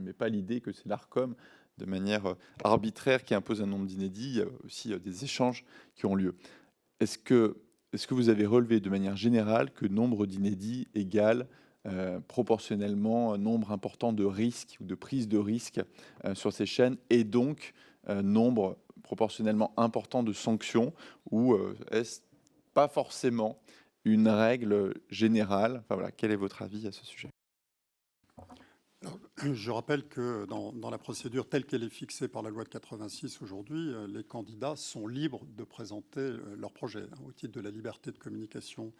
n'émet pas l'idée que c'est l'Arcom, de manière arbitraire, qui impose un nombre d'inédits. Il y a aussi des échanges qui ont lieu. Est-ce que vous avez relevé de manière générale que nombre d'inédits égale proportionnellement un nombre important de risques ou de prises de risques sur ces chaînes, et donc nombre proportionnellement important de sanctions, ou est-ce pas forcément une règle générale? Enfin, voilà, quel est votre avis à ce sujet? Alors, je rappelle que dans la procédure telle qu'elle est fixée par la loi de 86 aujourd'hui, les candidats sont libres de présenter leur projet, hein, au titre de la liberté de communication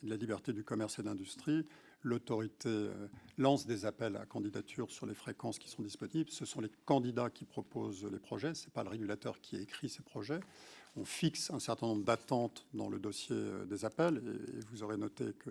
et de la liberté du commerce et de l'industrie. L'autorité lance des appels à candidature sur les fréquences qui sont disponibles. Ce sont les candidats qui proposent les projets, ce n'est pas le régulateur qui écrit ces projets. On fixe un certain nombre d'attentes dans le dossier des appels, et vous aurez noté que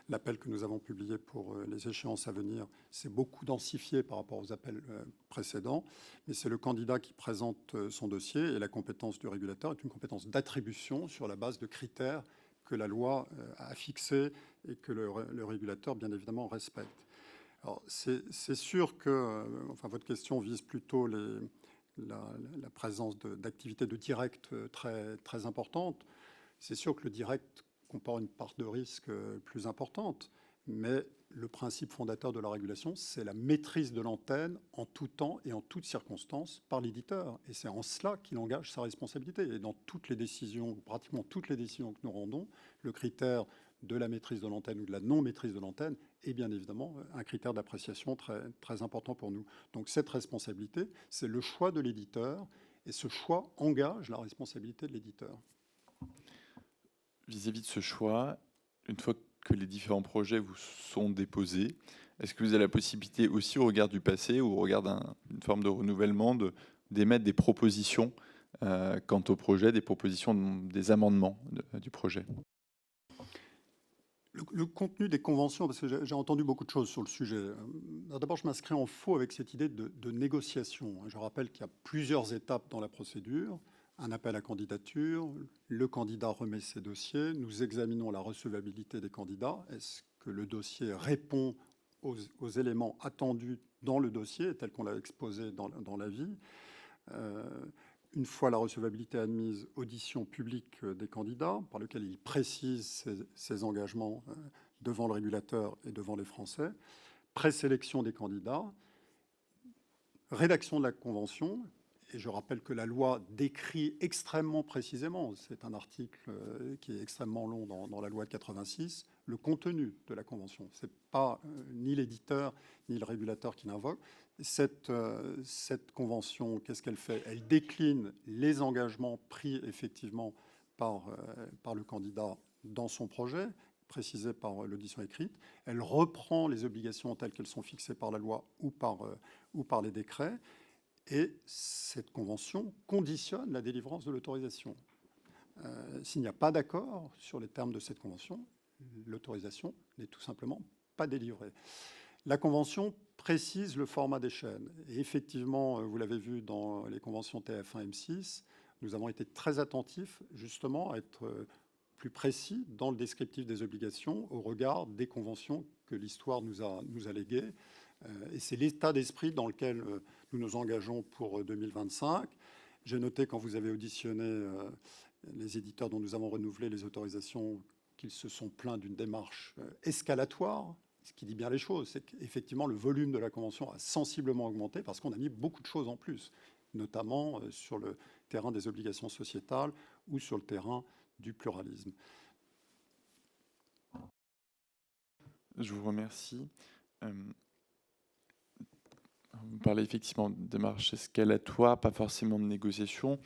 l'appel que nous avons publié pour les échéances à venir s'est beaucoup densifié par rapport aux appels précédents, mais c'est le candidat qui présente son dossier, et la compétence du régulateur est une compétence d'attribution sur la base de critères que la loi a fixés et que le régulateur, bien évidemment, respecte. Alors, c'est sûr que, enfin, votre question vise plutôt la présence d'activités de direct très, très importantes. C'est sûr que le direct comporte une part de risque plus importante, mais le principe fondateur de la régulation, c'est la maîtrise de l'antenne en tout temps et en toutes circonstances par l'éditeur. Et c'est en cela qu'il engage sa responsabilité. Et dans toutes les décisions, ou pratiquement toutes les décisions que nous rendons, le critère de la maîtrise de l'antenne ou de la non-maîtrise de l'antenne est bien évidemment un critère d'appréciation très, très important pour nous. Donc cette responsabilité, c'est le choix de l'éditeur, et ce choix engage la responsabilité de l'éditeur. Vis-à-vis de ce choix, une fois que les différents projets vous sont déposés, est-ce que vous avez la possibilité aussi, au regard du passé ou au regard d'une forme de renouvellement, d'émettre des propositions quant au projet, des propositions, des amendements du projet? Le contenu des conventions, parce que j'ai entendu beaucoup de choses sur le sujet. D'abord, je m'inscris en faux avec cette idée de négociation. Je rappelle qu'il y a plusieurs étapes dans la procédure. Un appel à candidature, le candidat remet ses dossiers, nous examinons la recevabilité des candidats. Est-ce que le dossier répond aux éléments attendus dans le dossier, tel qu'on l'a exposé dans l'avis? Une fois la recevabilité admise, audition publique des candidats, par lequel ils précisent ses engagements devant le régulateur et devant les Français. Présélection des candidats, rédaction de la convention. Et je rappelle que la loi décrit extrêmement précisément, c'est un article qui est extrêmement long dans la loi de 86, le contenu de la convention. Ce n'est pas ni l'éditeur ni le régulateur qui l'invoque. Cette convention, qu'est-ce qu'elle fait? Elle décline les engagements pris effectivement par le candidat dans son projet, précisé par l'audition écrite. Elle reprend les obligations telles qu'elles sont fixées par la loi ou par les décrets. Et cette convention conditionne la délivrance de l'autorisation. S'il n'y a pas d'accord sur les termes de cette convention, l'autorisation n'est tout simplement pas délivrée. La convention précise le format des chaînes. Et effectivement, vous l'avez vu dans les conventions TF1 M6, nous avons été très attentifs justement à être plus précis dans le descriptif des obligations au regard des conventions que l'histoire nous a léguées. Et c'est l'état d'esprit dans lequel nous nous engageons pour 2025. J'ai noté, quand vous avez auditionné les éditeurs dont nous avons renouvelé les autorisations, qu'ils se sont plaints d'une démarche escalatoire, ce qui dit bien les choses. C'est qu'effectivement, le volume de la convention a sensiblement augmenté parce qu'on a mis beaucoup de choses en plus, notamment sur le terrain des obligations sociétales ou sur le terrain du pluralisme. Je vous remercie. Vous parlez effectivement de démarche escalatoire, pas forcément de négociation.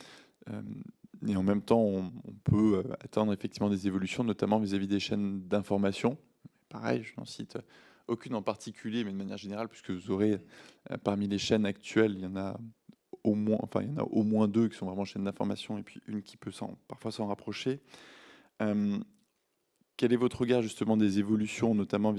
Et en même temps, on peut attendre effectivement des évolutions, notamment vis-à-vis des chaînes d'information. Pareil, je n'en cite aucune en particulier, mais de manière générale, puisque vous aurez, parmi les chaînes actuelles, il y en a au moins deux qui sont vraiment chaînes d'information, et puis une qui peut parfois s'en rapprocher. Quel est votre regard justement des évolutions, notamment